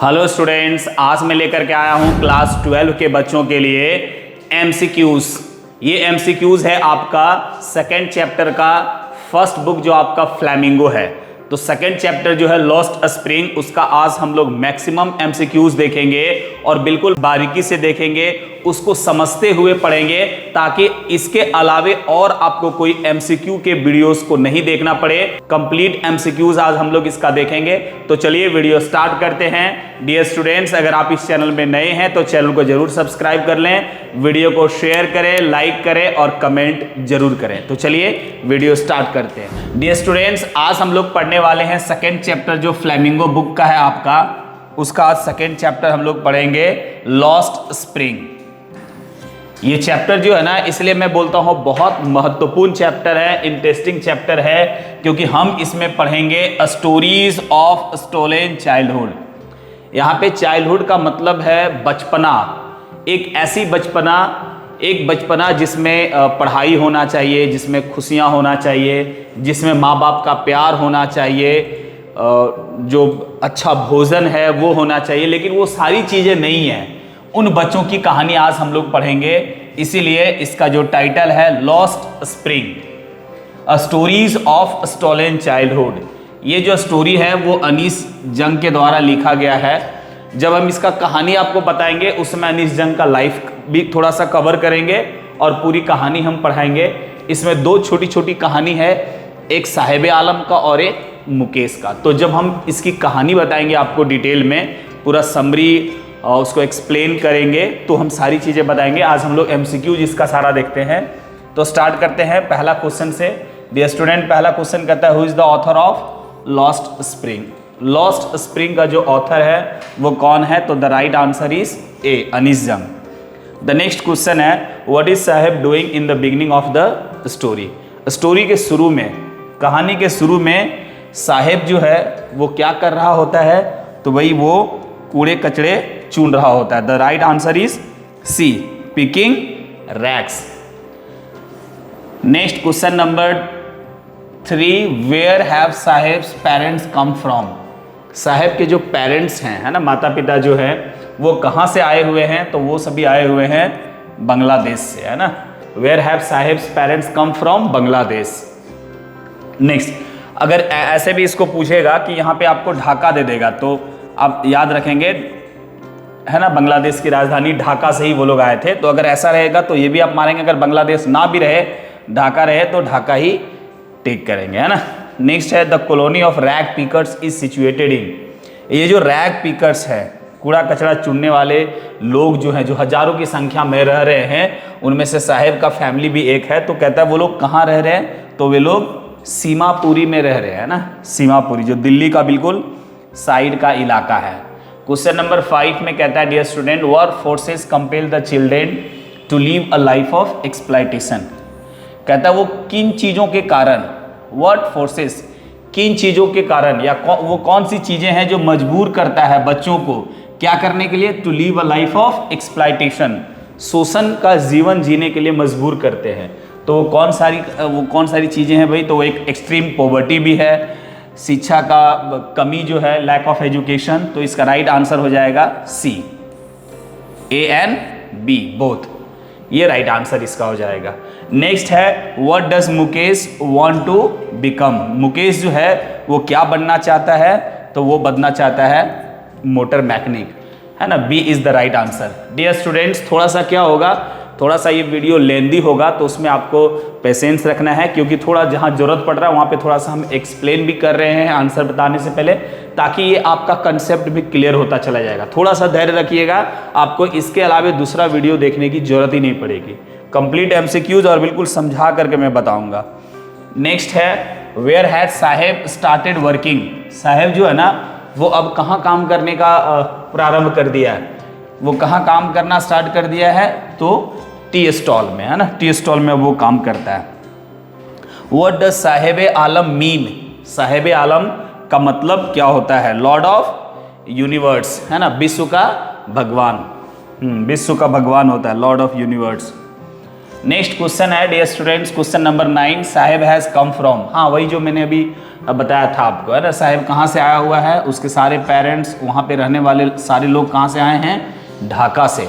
Hello students, आज मैं लेकर के आया हूं क्लास 12 के बच्चों के लिए एमसीक्यूज। ये एमसीक्यूज है आपका सेकेंड चैप्टर का फर्स्ट बुक जो आपका फ्लैमिंगो है। तो सेकेंड चैप्टर जो है लॉस्ट स्प्रिंग, उसका आज हम लोग मैक्सिमम एमसीक्यूज देखेंगे और बिल्कुल बारीकी से देखेंगे, उसको समझते हुए पढ़ेंगे ताकि इसके अलावे और आपको कोई एमसीक्यू के वीडियोस को नहीं देखना पड़े। कंप्लीट एमसीक्यूज आज हम लोग इसका देखेंगे। तो चलिए वीडियो स्टार्ट करते हैं। डियर स्टूडेंट्स, अगर आप इस चैनल में नए हैं तो चैनल को जरूर सब्सक्राइब कर लें, वीडियो को शेयर करें, लाइक करें और कमेंट जरूर करें। तो चलिए वीडियो स्टार्ट करते हैं। डियर स्टूडेंट्स, आज हम लोग पढ़ने वाले हैं सेकेंड चैप्टर जो फ्लैमिंगो बुक का है आपका, उसका आज सेकेंड चैप्टर हम लोग पढ़ेंगे लॉस्ट स्प्रिंग। ये चैप्टर जो है ना, इसलिए मैं बोलता हूं बहुत महत्वपूर्ण चैप्टर है, इंटरेस्टिंग चैप्टर है, क्योंकि हम इसमें पढ़ेंगे स्टोरीज ऑफ स्टोलन चाइल्डहुड। यहाँ पे चाइल्डहुड का मतलब है बचपना, एक ऐसी बचपना, एक बचपना जिसमें पढ़ाई होना चाहिए, जिसमें खुशियाँ होना चाहिए, जिसमें माँ बाप का प्यार होना चाहिए, जो अच्छा भोजन है वो होना चाहिए, लेकिन वो सारी चीज़ें नहीं हैं। उन बच्चों की कहानी आज हम लोग पढ़ेंगे, इसीलिए इसका जो टाइटल है lost spring, stories of stolen childhood. ये जो स्टोरी है वो अनीस जंग के द्वारा लिखा गया है। जब हम इसका कहानी आपको बताएंगे उसमें अनीस जंग का लाइफ भी थोड़ा सा कवर करेंगे और पूरी कहानी हम पढ़ाएंगे। इसमें दो छोटी छोटी कहानी है, एक साहिब आलम का और एक मुकेश का। तो जब हम इसकी कहानी बताएंगे आपको डिटेल में, पूरा समरी और उसको एक्सप्लेन करेंगे, तो हम सारी चीज़ें बताएंगे। आज हम लोग एमसीक्यूज इसका सारा देखते हैं। तो स्टार्ट करते हैं पहला क्वेश्चन से। डियर स्टूडेंट, पहला क्वेश्चन कहता है who is the author of lost spring. Lost spring का जो ऑथर है वो कौन है? तो the right answer is A, Anees Jung. The next question है what is Saheb doing in the beginning of the story. Story के शुरू में, कहानी के शुरू में साहेब जो है वो क्या कर रहा होता है? तो वही वो कूड़े कचड़े चुन रहा होता है। The right answer is C, picking rags. Next question number 3, where have Saheb's parents come from. Saheb के जो पेरेंट्स हैं, है ना, माता पिता जो है वो कहाँ से आए हुए हैं? तो वो सभी आए हुए हैं बांग्लादेश से, है ना। Where have Saheb's parents come from Bangladesh. Next, अगर ऐसे भी इसको पूछेगा कि यहाँ पे आपको ढाका दे देगा, तो आप याद रखेंगे, है ना, बांग्लादेश की राजधानी ढाका से ही वो लोग आए थे। तो अगर ऐसा रहेगा तो ये भी आप मारेंगे, अगर बांग्लादेश ना भी रहे, ढाका रहे, तो ढाका ही टेक करेंगे, है ना। नेक्स्ट है the colony of rag pickers is situated in. ये जो रैग पिकर्स है, कूड़ा कचरा चुनने वाले लोग जो हैं, जो हजारों की संख्या में रह रहे हैं, उनमें से साहेब का फैमिली भी एक है। तो कहता है वो लोग कहाँ रह रहे हैं? तो वे लोग सीमापुरी में रह रहे हैं, ना। सीमापुरी जो दिल्ली का बिल्कुल साइड का इलाका है। क्वेश्चन नंबर 5 में कहता है dear student what forces compel the children to leave a life of exploitation. कहता है वो किन चीज़ों के कारण, व्हाट फोर्सेस, किन चीज़ों के कारण, या वो कौन सी चीज़ें हैं जो मजबूर करता है बच्चों को क्या करने के लिए? To leave a life of exploitation, शोषण का जीवन जीने के लिए मजबूर करते हैं। तो वो कौन सारी चीज़ें हैं भाई? तो एक एक्सट्रीम पॉवर्टी भी है, शिक्षा का कमी जो है, लैक ऑफ एजुकेशन। तो इसका राइट आंसर हो जाएगा C, A and B both, ये राइट आंसर इसका हो जाएगा। नेक्स्ट है what does Mukesh want to become. Mukesh जो है वो क्या बनना चाहता है? तो वो बनना चाहता है मोटर मैकेनिक, है ना। B is the right answer. Dear students, थोड़ा सा क्या होगा, थोड़ा सा ये वीडियो लेंदी होगा, तो उसमें आपको पेशेंस रखना है, क्योंकि थोड़ा जहाँ जरूरत पड़ रहा है वहाँ पे थोड़ा सा हम एक्सप्लेन भी कर रहे हैं आंसर बताने से पहले, ताकि ये आपका कंसेप्ट भी क्लियर होता चला जाएगा। थोड़ा सा धैर्य रखिएगा, आपको इसके अलावा दूसरा वीडियो देखने की जरूरत ही नहीं पड़ेगी। कंप्लीट एमसीक्यूज और बिल्कुल समझा करके मैं बताऊंगा। नेक्स्ट है where has Saheb started working. Saheb जो है ना वो अब कहाँ काम करने का प्रारंभ कर दिया है? वो कहाँ काम करना स्टार्ट कर दिया है? तो टी स्टॉल में, है ना, टी स्टॉल में वो काम करता है। What does Saheb Alam mean. Saheb Alam का मतलब क्या होता है? लॉर्ड ऑफ यूनिवर्स, है ना, विश्व का भगवान। विश्व का भगवान होता है, lord of universe. Next question है dear students, question number 9, Saheb has come from. हाँ, वही जो मैंने अभी बताया था आपको, है ना, साहेब कहाँ से आया हुआ है, उसके सारे पेरेंट्स, वहाँ पे रहने वाले सारे लोग कहाँ से आए हैं, ढाका से,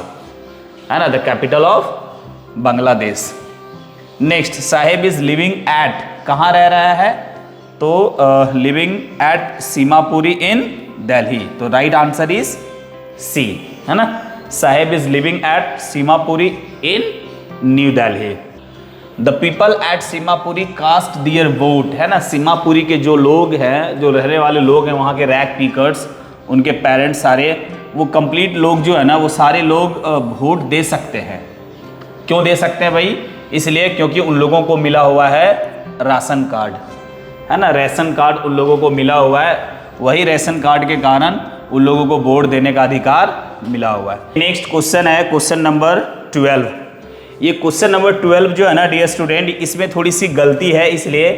है ना, the capital of Bangladesh. Next, Saheb is living at, कहाँ रह रहा है, तो living at Seemapuri in Delhi, तो राइट आंसर इज सी, है ना, Saheb is living at Seemapuri in new Delhi. The people at Seemapuri cast their vote, है ना, सीमापुरी के जो लोग हैं, जो रहने वाले लोग हैं वहाँ के रैग पीकर्स, उनके पेरेंट्स सारे, वो कंप्लीट लोग जो है ना, वो सारे लोग वोट दे सकते हैं। क्यों दे सकते हैं भाई, इसलिए क्योंकि उन लोगों को मिला हुआ है राशन कार्ड, है ना, राशन कार्ड उन लोगों को मिला हुआ है, वही राशन कार्ड के कारण उन लोगों को वोट देने का अधिकार मिला हुआ है। नेक्स्ट क्वेश्चन है क्वेश्चन नंबर 12। ये क्वेश्चन नंबर 12 जो है ना डियर स्टूडेंट, इसमें थोड़ी सी गलती है, इसलिए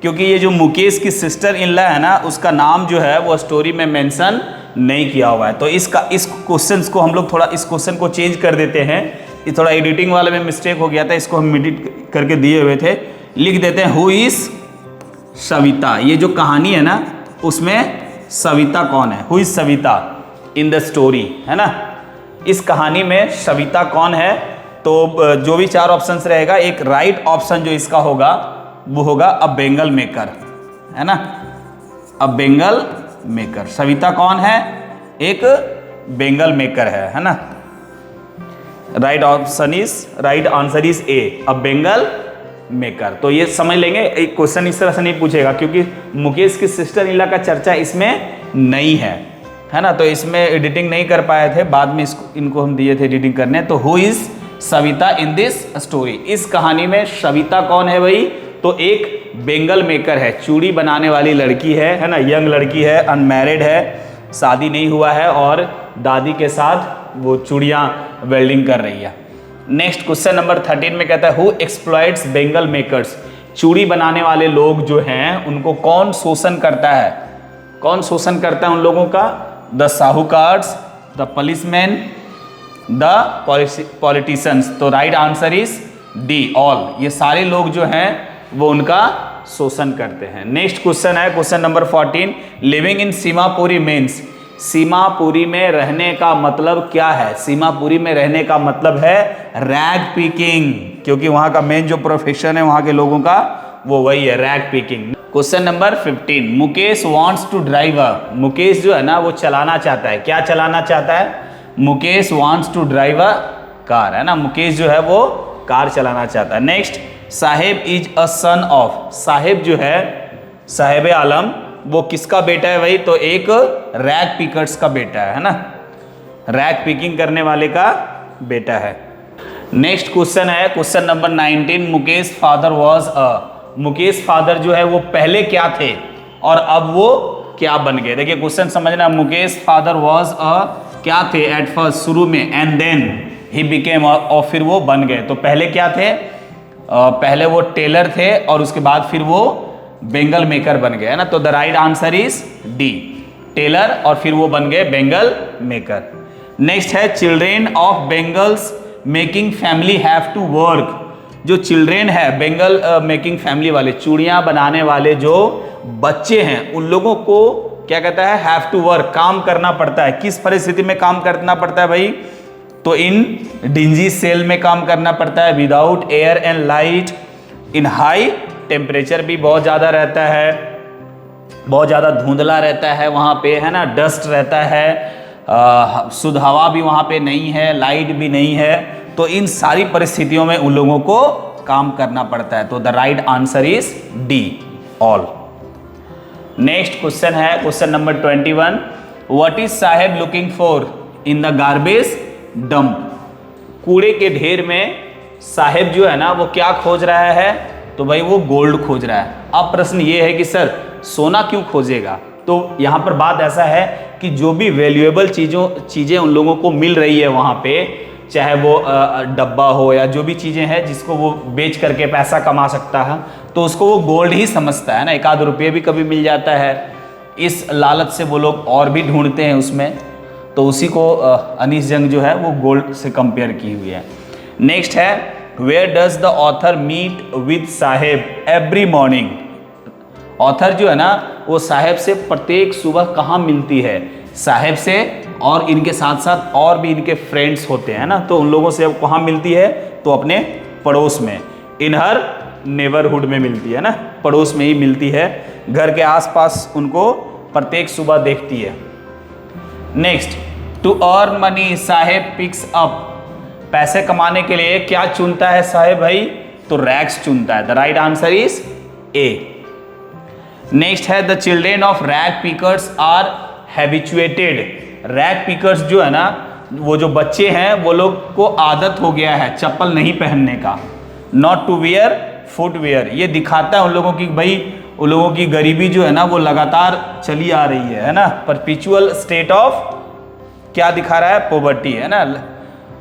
क्योंकि ये जो मुकेश की सिस्टर इन लॉ है ना, उसका नाम जो है वो स्टोरी में मेंशन नहीं किया हुआ है। तो इस क्वेश्चन को हम लोग थोड़ा, इस क्वेश्चन को चेंज कर देते हैं, ये थोड़ा एडिटिंग वाले में मिस्टेक हो गया था, इसको हम एडिट करके दिए हुए थे, लिख देते हैं हु इज सविता। ये जो कहानी है ना, उसमें सविता कौन है, who is Savita in the story, है ना, इस कहानी में सविता कौन है। तो जो भी 4 ऑप्शंस रहेगा, एक राइट ऑप्शन जो इसका होगा वो होगा अ बेंगल मेकर, है ना, अ बेंगल मेकर। सविता कौन है, एक बेंगल मेकर है ना, right option is, right answer is A, a Bengal maker. तो ये समझ लेंगे, एक क्वेश्चन इस तरह से नहीं पूछेगा क्योंकि मुकेश की सिस्टर इन लॉ का चर्चा इसमें नहीं है ना, तो इसमें एडिटिंग नहीं कर पाए थे, बाद में इनको हम दिए थे एडिटिंग करने। तो who is Savita in this story, इस कहानी में सविता कौन है भाई, तो एक बेंगल मेकर है, चूड़ी बनाने वाली लड़की है ना, यंग लड़की है, अनमैरिड है, शादी नहीं हुआ है और दादी के साथ वो चूड़ियाँ वेल्डिंग कर रही है। नेक्स्ट क्वेश्चन नंबर 13 में कहता है हु एक्सप्लॉइट्स बेंगल मेकर्स, चूड़ी बनाने वाले लोग जो हैं उनको कौन शोषण करता है, कौन शोषण करता है उन लोगों का, the sahukars, the policeman, the politicians. तो right answer is D, all, ये सारे लोग जो हैं वो उनका शोषण करते हैं। नेक्स्ट क्वेश्चन है question number 14, living in Seemapuri means, Seemapuri में रहने का मतलब क्या है, सीमापुरी में रहने का मतलब है रैग पिकिंग, क्योंकि वहां का मेन जो प्रोफेशन है वहां के लोगों का वो वही है, rag picking. Question number 15, Mukesh wants to drive a, Mukesh जो है ना वो चलाना चाहता है, क्या चलाना चाहता है, Mukesh wants to drive a car, है ना, मुकेश जो है वो कार चलाना चाहता है। Next, Saheb is a son of, Saheb जो है, साहेब आलम, वो किसका बेटा है भाई, तो एक रैग पिकर्स का बेटा है ना, रैग पिकिंग करने वाले का बेटा है। नेक्स्ट क्वेश्चन है question number 19, Mukesh father was a, Mukesh father जो है वो पहले क्या थे और अब वो क्या बन गए। देखिए क्वेश्चन समझना, मुकेश फादर वाज अ, क्या थे एट फर्स्ट, शुरू में, एंड देन ही बिकेम, और फिर वो बन गए। तो पहले क्या थे, पहले वो टेलर थे और उसके बाद फिर वो बेंगल मेकर बन गए, है ना, तो the right answer is D, tailor और फिर वो बन गए बेंगल मेकर। नेक्स्ट है children of bangles making family have to work, जो चिल्ड्रेन है बेंगल मेकिंग फैमिली वाले, चूड़ियां बनाने वाले जो बच्चे हैं उन लोगों को क्या कहता है, हैव टू वर्क, काम करना पड़ता है। किस परिस्थिति में काम करना पड़ता है भाई, तो इन डिंजी सेल में काम करना पड़ता है, without air and light, in high temperature भी बहुत ज़्यादा रहता है, बहुत ज़्यादा धुंधला रहता है वहाँ पे, है ना, डस्ट रहता है, शुद्ध हवा भी वहाँ पे नहीं है, लाइट भी नहीं है, तो इन सारी परिस्थितियों में उन लोगों को काम करना पड़ता है। तो the right answer is D, all. Next question है question number 21, what is Saheb looking for in the garbage dump, कूड़े के ढेर में साहेब जो है ना वो क्या खोज रहा है, तो भाई वो गोल्ड खोज रहा है। अब प्रश्न ये है कि सर सोना क्यों खोजेगा, तो यहाँ पर बात ऐसा है कि जो भी वैल्यूएबल चीज़ें उन लोगों को मिल रही है वहाँ पे, चाहे वो डब्बा हो या जो भी चीज़ें हैं जिसको वो बेच करके पैसा कमा सकता है, तो उसको वो गोल्ड ही समझता है ना, 1 आध रुपये भी कभी मिल जाता है, इस लालच से वो लोग और भी ढूंढते हैं उसमें, तो उसी को अनीस जंग जो है वो गोल्ड से कंपेयर की हुई है। नेक्स्ट है where does the author meet with Saheb every morning. Author जो है ना वो साहेब से प्रत्येक सुबह कहाँ मिलती है? साहेब से और इनके साथ साथ और भी इनके फ्रेंड्स होते हैं ना, तो उन लोगों से अब कहाँ मिलती है? तो अपने पड़ोस में, इन हर नेबरहुड में मिलती है ना, पड़ोस में ही मिलती है, घर के आसपास उनको प्रत्येक सुबह देखती है। Next, to earn money Saheb picks up. पैसे कमाने के लिए क्या चुनता है साहेब भाई? तो रैग्स चुनता है। The right answer is A. Next है the children of rag pickers are habituated. Rag pickers जो है ना, वो जो बच्चे हैं वो लोग को आदत हो गया है चप्पल नहीं पहनने का। नॉट टू वियर फुटवेयर, ये दिखाता है उन लोगों की भाई, उन लोगों की गरीबी जो है ना वो लगातार चली आ रही है ना, परपेचुअल स्टेट ऑफ क्या दिखा रहा है? पॉवर्टी है ना,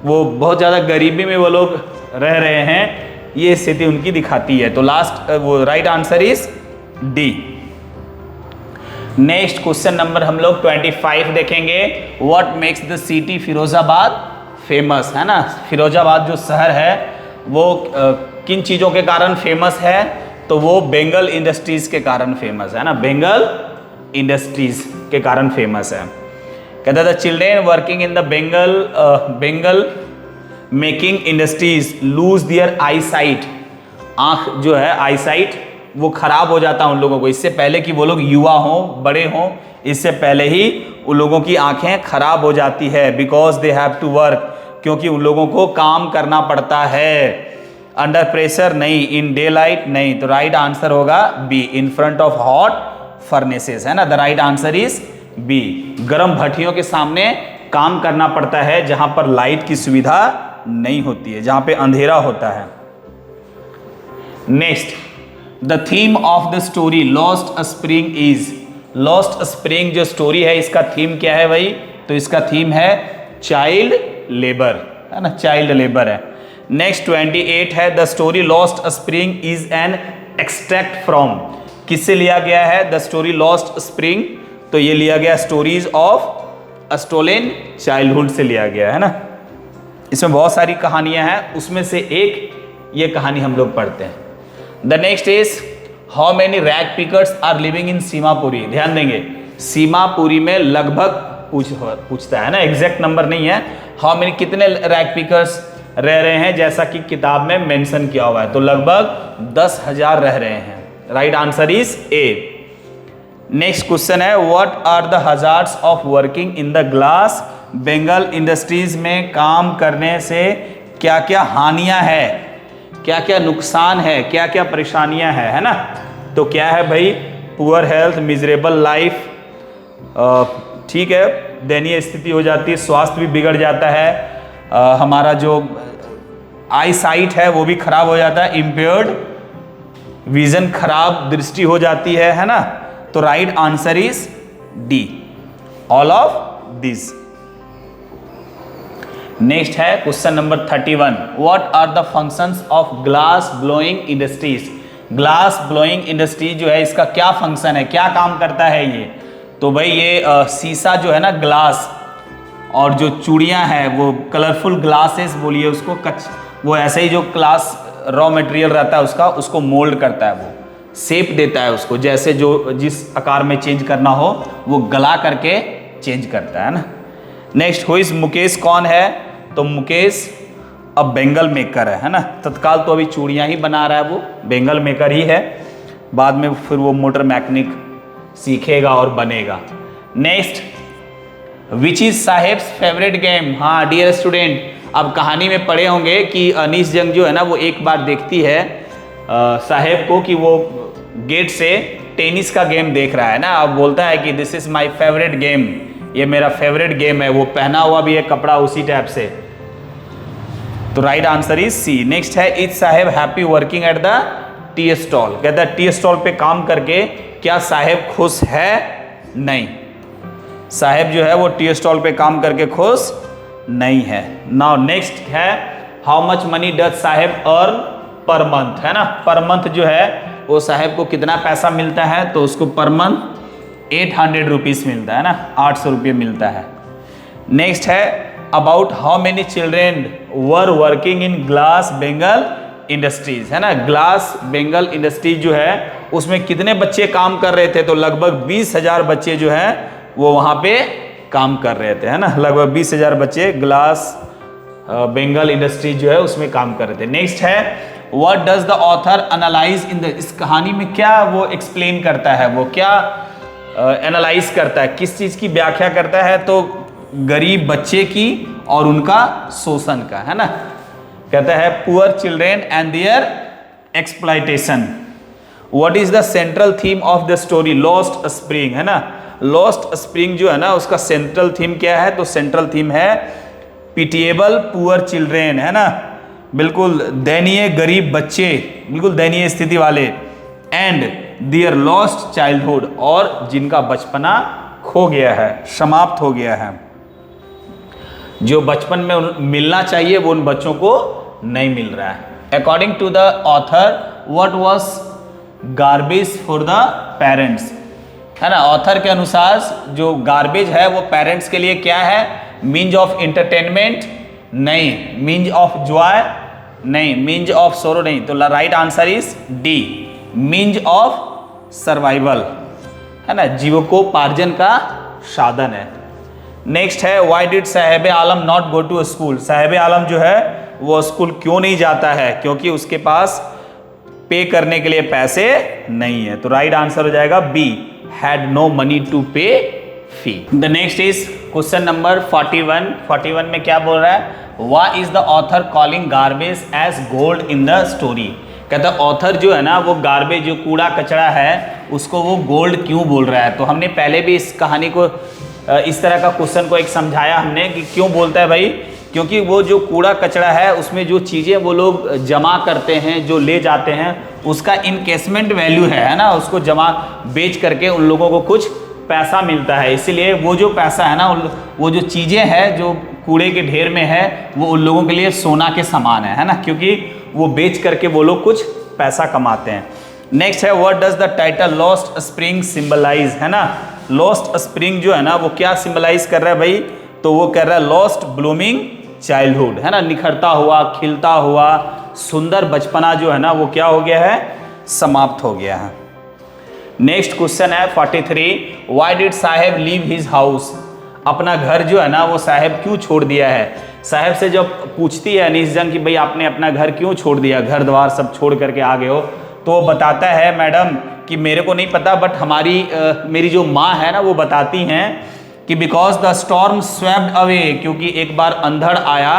वो बहुत ज़्यादा गरीबी में वो लोग रह रहे हैं, ये स्थिति उनकी दिखाती है। तो लास्ट वो right answer is D. Next question number हम लोग 25 देखेंगे। What makes the city Firozabad famous, है ना, फिरोजाबाद जो शहर है वो किन चीज़ों के कारण फेमस है? तो वो बेंगल इंडस्ट्रीज के कारण फेमस है ना, बेंगल इंडस्ट्रीज के कारण फेमस है। कहता the children working in the bangle making industries lose their eyesight. आँख जो है आई साइट वो खराब हो जाता है उन लोगों को, इससे पहले कि वो लोग युवा हों, बड़े हों, इससे पहले ही उन लोगों की आंखें खराब हो जाती है। Because they have to work, क्योंकि उन लोगों को काम करना पड़ता है। अंडर प्रेशर नहीं, इन डे लाइट नहीं। तो राइट आंसर होगा B, in front of hot furnaces, है ना। The right answer is B, गर्म भट्टियों के सामने काम करना पड़ता है जहां पर लाइट की सुविधा नहीं होती है, जहां पे अंधेरा होता है। Next, the theme of the story lost a spring is. Lost a spring जो स्टोरी है इसका थीम क्या है भाई? तो इसका थीम है चाइल्ड लेबर, है ना, चाइल्ड लेबर है। नेक्स्ट 28 है the story lost a spring is an extract from. किससे लिया गया है द स्टोरी लॉस्ट स्प्रिंग? तो ये लिया गया stories of a stolen childhood से लिया गया है ना। इसमें बहुत सारी कहानियां हैं, उसमें से एक ये कहानी हम लोग पढ़ते हैं। The next is how many rag pickers are living in Seemapuri. ध्यान देंगे, सीमापुरी में लगभग पूछता है ना, एग्जैक्ट नंबर नहीं है। हाउ मेनी कितने रैग पिकर्स रह रहे हैं, जैसा कि किताब में मेंशन किया हुआ है, तो लगभग 10,000 रह रहे हैं। Right answer is A. Next question है what are the hazards of working in the glass bangle industries में काम करने से क्या क्या हानियां है, क्या क्या नुकसान है, क्या क्या परेशानियां है ना। तो क्या है भाई? पुअर हेल्थ, मिजरेबल लाइफ, ठीक है, दयनीय स्थिति हो जाती है, स्वास्थ्य भी बिगड़ जाता है, हमारा जो आई साइट है वो भी खराब हो जाता है, इम्पेयर्ड विजन, खराब दृष्टि हो जाती है ना। तो right answer is D, all of this. Next है question number 31। What are the functions of glass blowing industries. Glass blowing industry जो है इसका क्या फंक्शन है, क्या काम करता है ये? तो भाई ये शीशा जो है ना, ग्लास, और जो चूड़ियाँ हैं वो कलरफुल ग्लासेस बोलिए उसको, वो ऐसे ही जो ग्लास रॉ मटेरियल रहता है उसका, उसको मोल्ड करता है, वो शेप देता है उसको, जैसे जो जिस आकार में चेंज करना हो वो गला करके चेंज करता है ना। नेक्स्ट, हु इज मुकेश कौन है? तो मुकेश अब बेंगल मेकर है ना। तत्काल तो अभी चूड़ियाँ ही बना रहा है, वो बेंगल मेकर ही है, बाद में फिर वो मोटर मैकेनिक सीखेगा और बनेगा। Next, which is Saheb's favourite game. हाँ डियर स्टूडेंट, अब कहानी में पढ़े होंगे कि अनीस जंग जो है ना वो एक बार देखती है साहेब को कि वो गेट से टेनिस का गेम देख रहा है ना। अब बोलता है कि this is my favourite game, ये मेरा फेवरेट गेम है। वो पहना हुआ भी है कपड़ा उसी टाइप से। तो right answer is C. Next है is Saheb happy working at the tea stall. कहता है टी स्टॉल पे काम करके क्या साहेब खुश है? नहीं, साहेब जो है वो टी स्टॉल पे काम करके खुश नहीं है। नाउ नेक्स्ट है how much money does Saheb earn per month, है ना। पर मंथ जो है वो साहेब को कितना पैसा मिलता है? तो उसको पर मंथ 800 रुपीज़ मिलता है ना, 800 रुपये मिलता है। नेक्स्ट है about how many children were working in glass bangle industries, है ना। ग्लास बेंगल इंडस्ट्रीज जो है उसमें कितने बच्चे काम कर रहे थे, तो लगभग 20,000 बच्चे जो है वो वहां पे काम कर रहे थे, है ना। लगभग 20,000 बच्चे ग्लास बेंगल इंडस्ट्रीज जो है उसमें काम कर रहे थे। नेक्स्ट है what does the author analyse in the, इस कहानी में क्या वो एक्सप्लेन करता है, वो क्या एनालाइज करता है, किस चीज की व्याख्या करता है, तो गरीब बच्चे की और उनका शोषण का, है ना। कहता है poor children and their exploitation. What is the central theme of the story, lost spring, है ना। लॉस्ट स्प्रिंग जो है ना उसका सेंट्रल थीम क्या है, तो सेंट्रल थीम है पिटिएबल पुअर चिल्ड्रेन, है ना। बिल्कुल दयनीय गरीब बच्चे, बिल्कुल दयनीय स्थिति वाले, एंड देयर लॉस्ट चाइल्डहुड, और जिनका बचपना खो गया है, समाप्त हो गया है। जो बचपन में मिलना चाहिए वो उन बच्चों को नहीं मिल रहा है। According to the author what was garbage for the parents, है ना। ऑथर के अनुसार जो गार्बेज है वो पेरेंट्स के लिए क्या है, मीन्स ऑफ एंटरटेनमेंट नहीं, मीन्स ऑफ जॉय नहीं, मीन्स ऑफ सोरो नहीं, तो right answer is D, means of survival, है ना। जीविकोपार्जन का साधन है। नेक्स्ट है why did Saheb Alam not go to school, Saheb Alam जो है वो स्कूल क्यों नहीं जाता है, क्योंकि उसके पास पे करने के लिए पैसे नहीं है, तो राइट आंसर हो जाएगा B, had no money to pay fee. The next is question number 41। 41 में क्या बोल रहा है, why is the author calling garbage as gold in the story. कहता है ऑथर जो है ना वो गार्बेज जो कूड़ा कचरा है उसको वो गोल्ड क्यों बोल रहा है। तो हमने पहले भी इस कहानी को इस तरह का क्वेश्चन को एक समझाया हमने कि क्यों बोलता है भाई, क्योंकि वो जो कूड़ा कचरा है उसमें जो चीज़ें वो लोग जमा करते हैं, जो ले जाते हैं, उसका इनकेसमेंट वैल्यू है ना, उसको जमा बेच करके उन लोगों को कुछ पैसा मिलता है। इसीलिए वो जो पैसा है ना, वो जो चीज़ें हैं जो कूड़े के ढेर में है वो उन लोगों के लिए सोना के समान है ना, क्योंकि वो बेच करके वो लोग कुछ पैसा कमाते हैं। नेक्स्ट है what does the title lost spring symbolise, है ना। लॉस्ट स्प्रिंग जो है ना वो क्या सिंबलाइज कर रहा है भाई, तो वो कर रहा है लॉस्ट ब्लूमिंग चाइल्डहुड, है ना। निखरता हुआ, खिलता हुआ सुंदर बचपना जो है ना वो क्या हो गया है, समाप्त हो गया है। नेक्स्ट क्वेश्चन है 43। Why did Saheb leave his house, अपना घर जो है ना वो साहेब क्यों छोड़ दिया है। साहेब से जब पूछती है अनीस जंग कि भाई आपने अपना घर क्यों छोड़ दिया, घर द्वार सब छोड़ करके आ गए हो, तो वो बताता है मैडम कि मेरे को नहीं पता, बट मेरी जो माँ है ना वो बताती हैं कि because the storm swept away, क्योंकि एक बार अंधड़ आया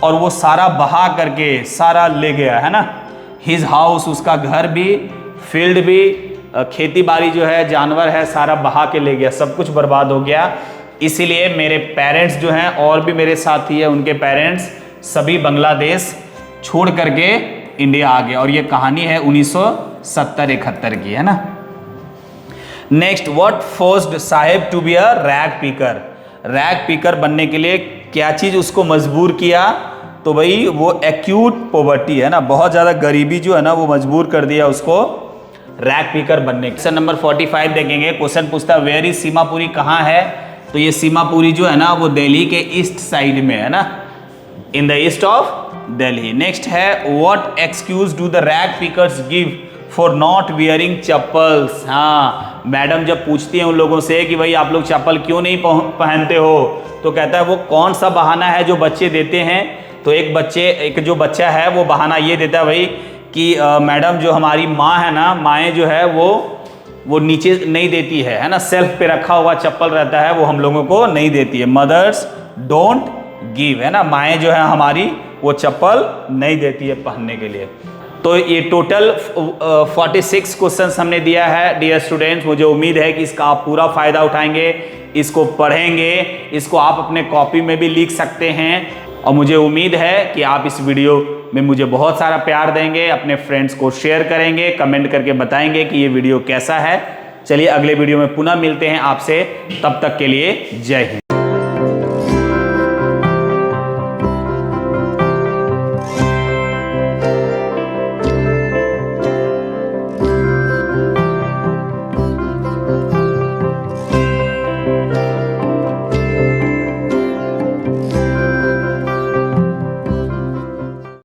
और वो सारा बहा करके सारा ले गया, है ना। हिज हाउस, उसका घर भी, फील्ड भी, खेती बाड़ी जो है, जानवर है, सारा बहा के ले गया, सब कुछ बर्बाद हो गया। इसीलिए मेरे पेरेंट्स जो हैं और भी मेरे साथी है उनके पेरेंट्स सभी बांग्लादेश छोड़ करके इंडिया आ गए, और ये कहानी है 1970-71 की, है ना। Next what forced Saheb to be a rag picker, rag picker बनने के लिए क्या चीज उसको मजबूर किया, तो भाई वो एक्यूट पॉवर्टी, है ना, बहुत ज्यादा गरीबी जो है ना वो मजबूर कर दिया उसको रैग पिकर बनने। क्वेश्चन नंबर 45 देखेंगे। क्वेश्चन पूछता है वेयर इज सीमापुरी, कहाँ है, तो ये सीमापुरी जो है ना वो दिल्ली के ईस्ट साइड में है ना, in the east of Delhi. Next है what excuse do the rag pickers give for not wearing chappals. हाँ, मैडम जब पूछती हैं उन लोगों से कि भाई आप लोग चप्पल क्यों नहीं पहनते हो, तो कहता है वो कौन सा बहाना है जो बच्चे देते हैं। तो एक जो बच्चा है वो बहाना ये देता है भाई कि मैडम जो हमारी माँ है ना, माएँ जो है वो नीचे नहीं देती है ना, सेल्फ पे रखा हुआ चप्पल रहता है वो हम लोगों को नहीं देती है। मदर्स डोंट गिव, है ना, माएँ जो है हमारी वो चप्पल नहीं देती है पहनने के लिए। तो ये टोटल 46 क्वेश्चंस हमने दिया है डियर स्टूडेंट्स। मुझे उम्मीद है कि इसका आप पूरा फायदा उठाएंगे, इसको पढ़ेंगे, इसको आप अपने कॉपी में भी लिख सकते हैं, और मुझे उम्मीद है कि आप इस वीडियो में मुझे बहुत सारा प्यार देंगे, अपने फ्रेंड्स को शेयर करेंगे, कमेंट करके बताएंगे कि ये वीडियो कैसा है। चलिए अगले वीडियो में पुनः मिलते हैं आपसे, तब तक के लिए जय हिंद।